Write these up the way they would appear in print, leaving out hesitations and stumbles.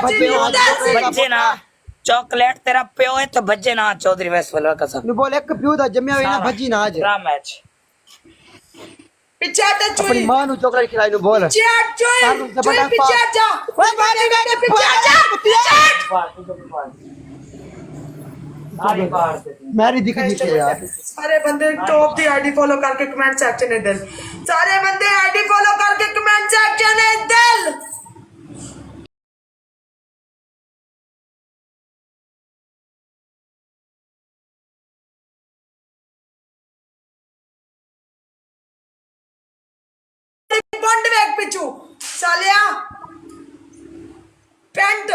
बच्चे ना चॉकलेट तेरा प्यो है तो बच्चे ना चौधरी वैस वाला कसम बोल एक प्यो दा जम्या हुई ना भज्जी ना आज पूरा मैच पीछे हट चुई अपनी मां नु चॉकलेट खिलाई नु बोल पीछे हट चुई पीछे हट जा ओए मारी गई पीछे हट जा पीछे हट मेरी दिख दी यार सारे बंदे टॉप दी आईडी फॉलो करके कमेंट सेक्शन में दिल सारे बंदे आईडी फॉलो करके कमेंट सेक्शन में दिल बंड बैग पिछू सालिया पैंट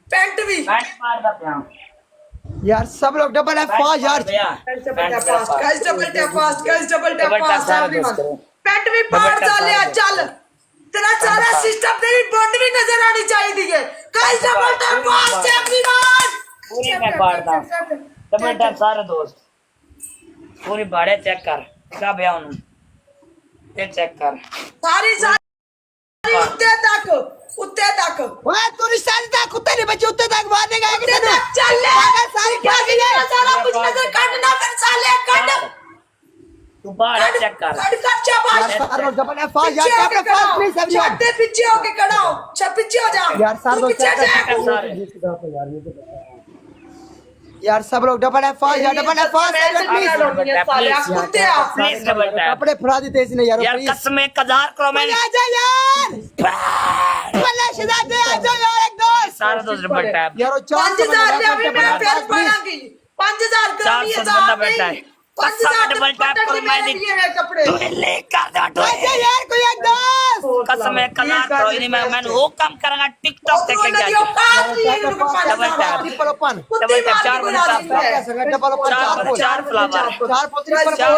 पैंट भी पैंट मार दा प्या यार सब लोग डबल है फास्ट यार guys double tap fast everyone pant भी पाड़ सालिया चल तेरा सारा सिस्टम तेरी बंड भी नजर आनी चाहिए guys double tap fast everyone पूरी मैं पाड़दा डबल टैप सारे दोस्त पूरी बाड़े चेक कर क्या भैया उन्होंने ये चेक कर सारी उत्ते तक ओए तू निशान तक कुत्ते ने बच्चे उत्ते तक मारने का उत्ते तक चल ले सारी क्या किया सारा कुछ नजर काट ना कर साले कट तू बाड़े चेक कर कट चाबा सारे लोग डबल है फास्ट यार पे फास्ट प्लीज सब यार छाते पीछे होके खड़ा हो सब पीछे हो जा यार सारे लोग यार सब लोग डबल है फास्ट यार डबल है फास्ट प्लीज डबल टैप कपड़े फड़ा देते इसने यार यार कसम 1000 करो मैं आ जा यार भला शिदा दे आ जा यार एक दोस्त सारे दोस्त डबल टैप यार 5000 ले अभी मैं फेस बनाऊंगी 5000 कमी 400 बंदा बैठा है 5000 डबल टैप करो मैं ये कपड़े तू लेकर जा तो अच्छा यार कोई एक दोस्त कसम 1000 करो नहीं मैं वो काम करूंगा टिकटॉक देख के double tap triple open double tap 4 बंदा डबल ओपन चार फ्लावर 4 ट्रिपल चार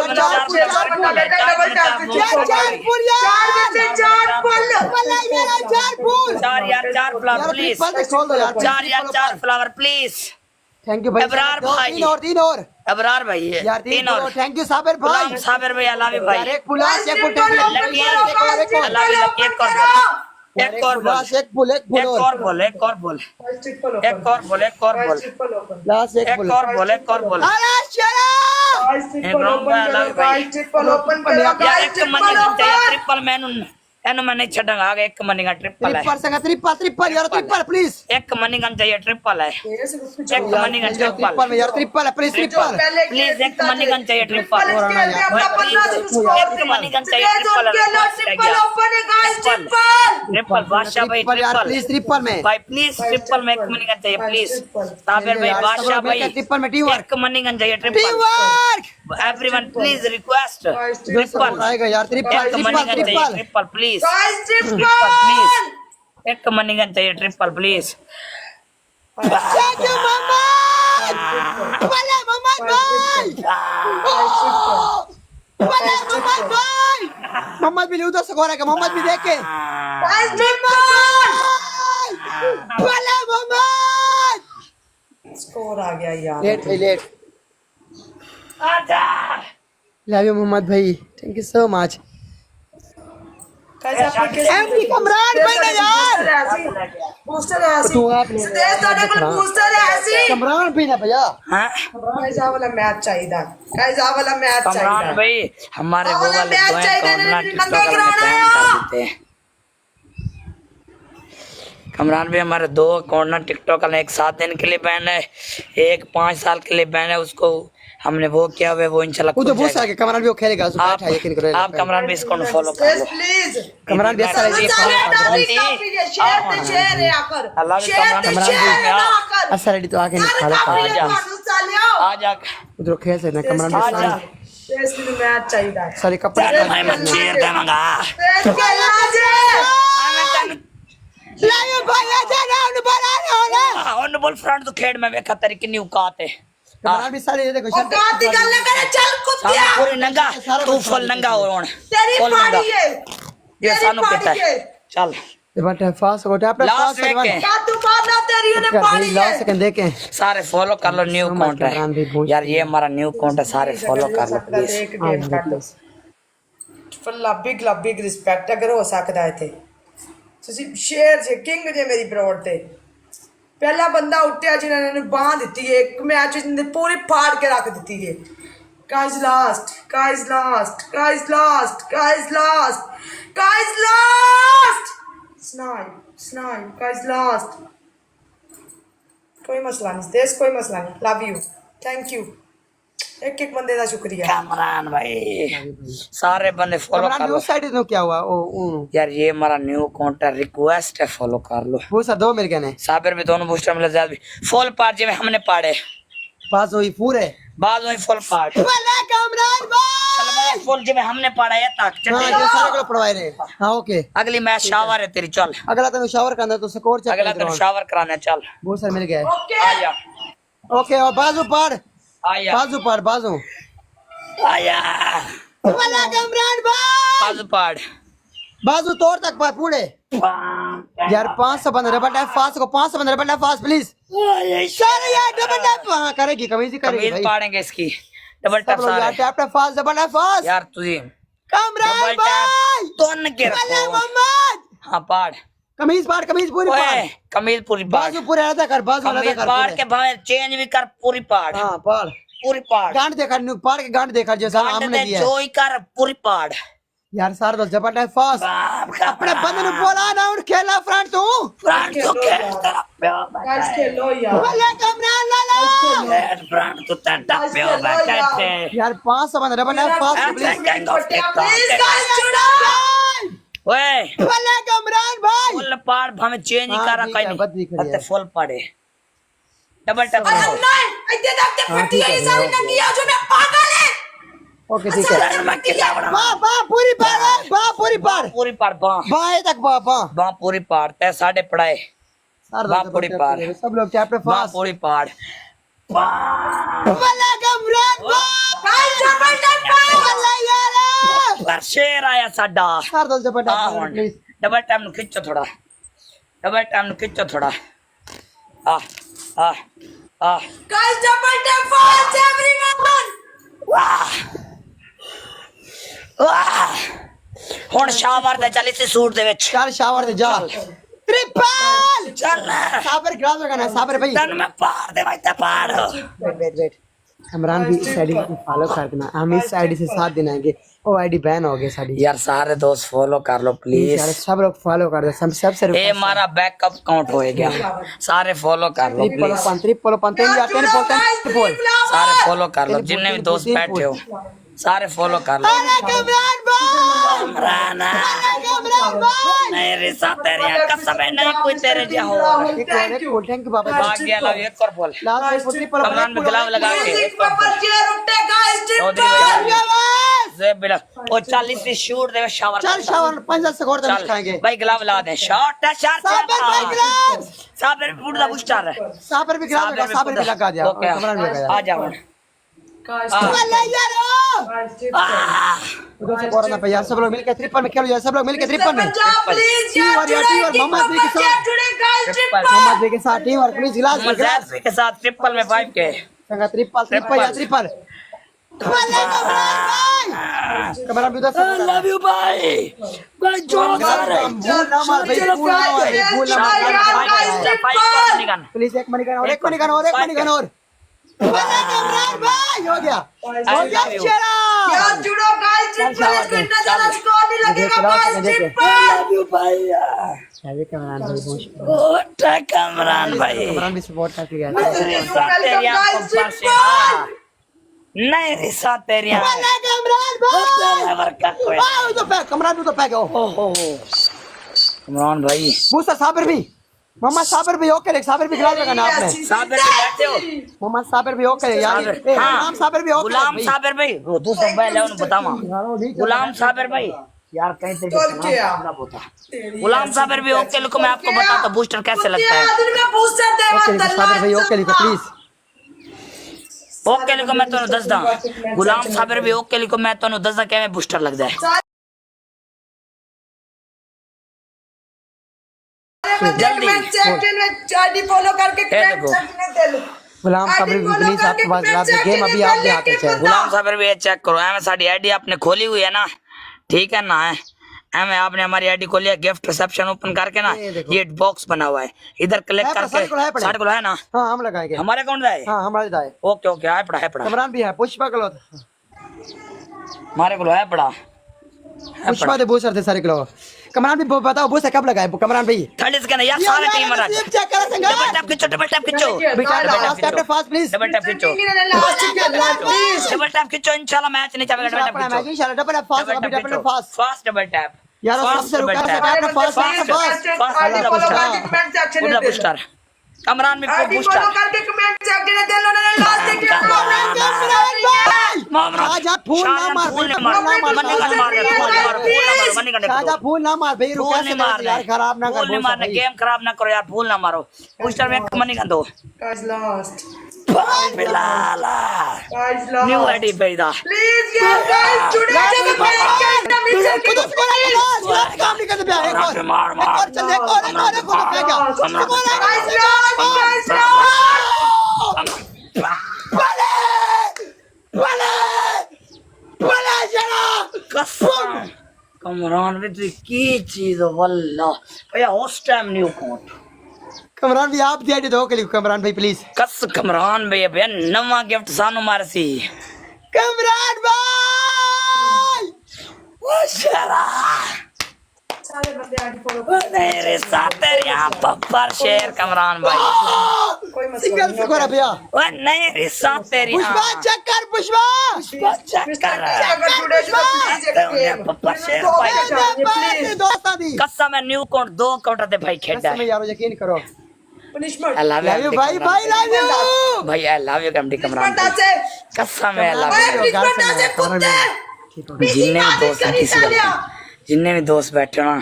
फुल यार 4 फुल वाला मेरा 4 फुल 4 यार 4 फ्लावर प्लीज खोल दो यार 4 यार 4 फ्लावर प्लीज थैंक यू भाई अबरार भाई। तीन और अबरार भाई है यार 3 और थैंक यू साबिर भाई गुलाम साबिर भाई अलावी यार भाई एक पुलास एक फुल अलावी एक और बोल एक फुल एक और बोल एक और बोल एक और बोल एक और बोल लास्ट एक एक और बोल एक और बोल अरे शराब यार एक मनी चाहिए ट्रिपल मैन एनु मैं नहीं छड़ूंगा आगे एक मनी का ट्रिपल है ट्रिपल संग ट्रिपल यार ट्रिपल प्लीज एक मनी का चाहिए ट्रिपल है एक मनी का ट्रिपल ट्रिपल में यार ट्रिपल है प्लीज ट्रिपल प्लीज एक मनी का चाहिए ट्रिपल एक मनी का चाहिए ट्रिपल बादशाह भाई यार ट्रिपल प्लीज ट्रिपल में भाई प्लीज ट्रिपल में एक मनी का चाहिए प्लीज साबिर भाई बादशाह भाई ट्रिपल में टीम वर्क एक मनी का चाहिए team triple work everyone please request triple आएगा यार ट्रिपल एक मनी का चाहिए ट्रिपल ट्रिपल प्लीज प्लीज एक मनी का चाहिए triple please thank you Mohammed भले मोहम्मद भाई भले मोहम्मद भाई मोहम्मद भी उधर से कोरा का मोहम्मद भी देखे भले मोहम्मद स्कोर आ गया यार लेट भाई लेट आजा लव यू मोहम्मद भाई thank you so much MD Kamran भाई ने यार बूस्टर है ऐसी तू आपने सदेश दादा को बूस्टर है ऐसी कमरान भाई ना भैया हां गाइस आ वाला मैच चाहिए गाइस आ वाला मैच कमरान चाहिए भाई हमारे वो वाले मैच जो है चाहिए, टिकटॉक नंगा में कराना बैन है। कर देते हैं कमरान भाई हमारे 2 कॉर्नर टिकटॉक ने एक 7 दिन के लिए बैन है एक 5 साल के लिए बैन है उसको हमने वो किया हुआ है वो इंशाल्लाह वो तो बहुत सारे कमरान भी वो खेलेगा उसको आप बैठा यकीन करो आप कमरान भाई इसको फॉलो कर लो प्लीज कमरान भी सारे ये शेयर ते शेयर है आकर अल्लाह के शेयर ते कमरान शेयर है भाई आकर अच्छा रेडी तो आके नहीं खा लो आ जा उधर खेल से ना कमरान आ भी जा सारे इसलिए मैच चाहिए सारे कपड़े मैं मंजीर दे मंगा लायो भाई आजा ना उन बना रहा हो ना ਉਹਨੂੰ ਬੋਲ ਫਰੰਟ ਤੋਂ ਖੇਡ ਮੈਂ ਵੇਖਾ ਤੇਰੀ ਕਿੰਨੀ ਔਕਾਤ ਹੈ कमरान भी सारे ये देखो औकात की गल करे चल कुत्तिया ਸਾਨੂੰ ਪੂਰੀ ਨੰਗਾ ਤੂੰ ਫੁੱਲ ਨੰਗਾ ਹੋ ਹੁਣ तेरी फुल नंगा पाड़ी है ये ਸਾਨੂੰ ਪਤਾ ਹੈ ਚੱਲ ये बट फास्ट हो टैप लास्ट फास्ट देख के का तू मारना तेरी ने पाड़ी है लास्ट सेकंड देखें सारे फॉलो कर लो न्यू अकाउंट कमरान भी है बहुत- यार ये हमारा न्यू अकाउंट है सारे फॉलो कर लो प्लीज फुल बिग रिस्पेक्ट अगर हो सकता है थे ਤੁਸੀਂ ਸ਼ੇਰ ਜੇ ਕਿੰਗ ਜੇ ਮੇਰੀ ਬਰੋਡ ਤੇ ਪਹਿਲਾ ਬੰਦਾ ਉੱਠਿਆ ਜਿਨ੍ਹਾਂ ਨੇ ਬਾਹ ਦਿੱਤੀ ਹੈ ਇੱਕ ਮੈਚ ਵਿੱਚ ਪੂਰੀ ਫਾੜ ਕੇ ਰੱਖ ਦਿੱਤੀ ਹੈ guys last snipe guys last कोई मसला नहीं देश कोई मसला नहीं लव यू थैंक यू एक एक बंदे का शुक्रिया कामरान भाई सारे बंदे फॉलो कमरान कर लो उस साइड तो क्या हुआ ओ यार ये हमारा न्यू अकाउंट है रिक्वेस्ट है फॉलो कर लो वो सर दो मिल गए ने साबिर भी दोनों बूस्टर मिले ज्यादा भी फुल पार्ट जो हमने पाड़े पास हुई पूरे बाद वही फुल पार्ट वाला कमरान भाई फुल जो हमने पाड़ा है तक हां ये सारे को पढ़वाए रे हां ओके अगली मैच शावर है तेरी चल अगला तो शावर करना तो स्कोर चेक अगला तेरे शावर कराने चल वो सर मिल गए ओके आया ओके और बाजू पार आया बाजू आया वाला कमरान भाई बाजू पाड़ बाजू तोड़ तक पार पूरे यार 500 बंद डबल टैप फास्ट को 500 बंद double tap fast please sir यार डबल टैप हां करेगी कमीज करेगी भाई पाड़ेंगे इसकी डबल टैप यार सारे tap tap fast double tap fast यार तुझे कमरान डबल भाई टैप तोड़ के वाला रखो मोहम्मद हां पाड़ कमीज पूरी ओए पाड़ कमीज पूरी पाड़ बाजू पूरे आधा कर बाजू आधा कमीज कर पाड़ के भावे चेंज भी कर पूरी पाड़ हां पाड़ पूरी पाड़ गांड देखा पाड़ के गांड देखा जैसा गांड हमने दे दिया जो ही कर पूरी पाड़ यार सार दो डबल टैप फास्ट अपने बंदे ने बोला ना और खेला फ्रंट तू फ्रंट तो खेल तेरा प्यार गाइस खेलो यार वाला कमरान लाला फ्रंट तो तेरा प्यार बैठे थे यार 500 बंद double tap fast please please guys जुड़ो ओए वाला कमरान भाई फुल पाड़ हमें चेंज ही हाँ, करा ठीक कहीं है, नहीं बद दिख रही है। अते फुल पाड़े डबल टैप अरे नहीं इतने तक ते फटी है ये सारी नंगी है जो मैं पागल है ओके ठीक है मैं किला बना बा पूरी पार बा पूरी पार पूरी पाड़ बां बाएं तक बा बां पूरी पाड़ ते साढ़े पढ़ाए सार बा पूरी पार सब लोग टैप पे बां फास्ट पूरी पाड़ वाला कमरान गाइस डबल टैप वाला यार पर शेर आया साडा सार दो डबल हाँ टैप हुन प्लीज डबल टाइम नु खिंचो थोड़ा डबल टाइम नु खिंचो थोड़ा आ आ आ guys double tap fast everyone वाह वाह हुन शावर दे चल इस सूट दे विच चार शावर दे जा ट्रिपल चल साबर ग्रास लगाना साबर भाई तन में पार दे भाई ते पार वेट कमरान भी इस आईडी को फॉलो कर देना हम इस आईडी से साथ देना है वो आईडी बैन हो गई साडी यार सारे दोस्त फॉलो कर लो प्लीज यार प्लीज सब लोग फॉलो कर दे सबसे ये हमारा बैकअप काउंट हो गया सारे फॉलो कर लो प्लीज ट्रिपल पंतेन या तेरे बोल सारे फॉलो कर लो जितने भी दोस्त बैठे हो सारे फॉलो कर लो कमरान भाई कमरान कमरान भाई नहीं रिसा तेरी कसम है नहीं कोई तेरे जो हो थैंक यू बाबा भाग गया लो एक और बोल लास्ट ट्रिपल कमरान में गलाव लगा के म्यूजिक पे पर चेयर उठे गाइस चौधरी ट्रिपल भाई से बिला ओ 40 की शूट दे शावर चल शावर 50 से घोड़ चल खाएंगे भाई गलाव लगा दे शॉट है शॉट साबर भाई ग्लास साबर फुट दा बुस्टर है साबर भी लगा दिया ओके कमरान भी लगा आ जाओ गाइस वाला यारो गाइस उधर से कोरोना पे यार सब लोग मिलकर ट्रिपल में खेलो यार सब लोग मिलकर ट्रिपल में प्लीज टीम यार और यार टीम और मोहम्मद भी के साथ जुड़े गाइस ट्रिपल मोहम्मद भी के साथ टीम और प्लीज गिलास में गिलास मजाक के साथ ट्रिपल में 5 के संगा ट्रिपल या ट्रिपल वाला कमरान भी उधर से लव यू भाई भाई जोर से भूल ना मार भाई भूल ना मार भाई भूल ना मार प्लीज एक मनी और एक मनी और वाला कमरान भाई हो गया चला यार जुड़ो गाइस ट्रिपल इसको इतना ज्यादा स्कोर नहीं लगेगा गाइस ट्रिपल लव यू भाई शादी कमरान भाई बहुत ओटा कमरान भाई कमरान भी सपोर्ट करके गया तेरी आंखों पर से हाँ। नहीं रिसा तेरी वाला कमरान भाई बरकत कोई आओ तो पैक कमरान भी तो पैक हो ओहो कमरान भाई मूसा साबिर भी मोहम्मद साबिर भी ओके साबिर भी गिलास लगाना आपने साबिर भी बैठे हो मोहम्मद साबिर भी ओके यार साबिर, हाँ। गुलाम साबिर भी ओके गुलाम साबिर भाई वो दूसरा बैल है उन्हें बतावा गुलाम साबिर भाई यार कहीं से तो क्या? गुलाम साबिर भी ओके लिखो मैं आपको बताता बूस्टर कैसे लगता है दिन में बूस्टर दे ओके लिखो साबिर भाई ओके लिखो प्लीज ओके लिखो मैं तो दस दा गुलाम साबिर भी ओके लिखो मैं तो दस दा क्या बूस्टर लग जाए जल्दी आईडी फॉलो करके कमेंट सेक्शन दे लो गुलाम साबिर भी प्लीज आपके पास गेम अभी आप ले आते चाहिए गुलाम साबिर भी चेक करो मैं साडी आईडी आपने खोली हुई है ना ठीक है ना हमें आपने हमारी आईडी खोली है, गिफ्ट रिसेप्शन ओपन करके ना ये देखो। ये बॉक्स बना हुआ है, इधर क्लिक है, करके साढ़े को है ना हाँ हम लगाएंगे। हमारे अकाउंट है। हाँ हमारे जाए। ओके ओके है पड़ा कमरान भी है, पुष्पा कलो हमारे को है पड़ा पुष्पा दे बूसर थे सारे किलो। कमरान भी बताओ बूसर कब लगाए कमरान भाई? 30 के ना यार सारे टीम मरा। चेक करो संगा। डबल टैप खींचो tap fast please. Double tap खींचो डबल टैप खींचो इंशाल्लाह मैच नहीं चलेगा। डबल टैप खींचो इंशाल्लाह डबल फास्ट अभी double fast. Fast double tap यार सबसे रुका से tap fast fast booster Kamran में को बूस्टर शाहजहां फूल ना मार शाहजहां फूल ना मार भाई रुका से यार खराब ना कर मारना गेम खराब ना करो यार फूल ना मारो बूस्टर में मनी कर दो Guys lost. बिलाला Guys lost. New ID भेजा Please yeah guys today जब काम नहीं करते प्यार एक और मार मार और चल एक और फेंका guys lost. कसम कमरान भी तू की चीज है वल्ला भैया उस टाइम न्यू अकाउंट कमरान भी आप दिया दो के लिए कमरान भाई प्लीज कस कमरान भैया नवा गिफ्ट सानू मारसी कमरान भाई वो शरा सारे बंदे आगे फॉलो मेरे साथ तेरे यहाँ पप्पर शेर कमरान भाई कोई मत सिंगल से कोरा भैया वो नहीं रे साथ तेरे पुष्पा यहाँ चेक कर पुष्पा चेक कर अगर टुडे प्लीज पप्पर शेर भाई दोस्तां दी कसम है न्यू अकाउंट 2 अकाउंट थे भाई खेड़ा कसम यारो यकीन करो punishment I love love you भाई भाई लव यू भाई I love you comedy Kamran punishment भाई আছে कसम है आई लव ओए यू punishment আছে कुत्ते जिन्ने भी दोस्त हैं किसी का जिन्ने भी दोस्त बैठे हो ना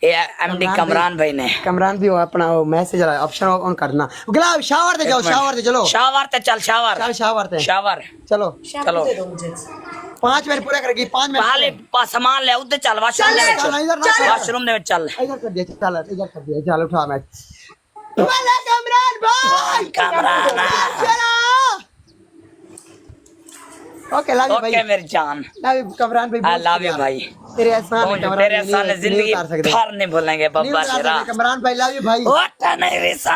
ये एमडी कमरान भाई ने कमरान भी हो अपना वो मैसेज ऑप्शन ऑन करना गुलाब शावर दे जाओ शावर दे चलो शावर ते चल शावर चल शावर दे शावर चलो चलो दे दो मुझे 5 मिनट पूरा करेगी 5 मिनट पहले सामान ले उधर चल वाशरूम दे चल इधर ना विच वाशरूम दे विच चल इधर कर दिया चल इधर कर दिया चल उठा मैच वाला कमरान भाई कमरान चलो ओके लव यू भाई ओके मेरी जान लव यू कमरान भाई आई लव यू भाई तेरे एहसान है कमरान तेरे सामने जिंदगी भर नहीं भूलेंगे बब्बा शेरा कमरान भाई लव यू भाई ओटा नहीं रे साथ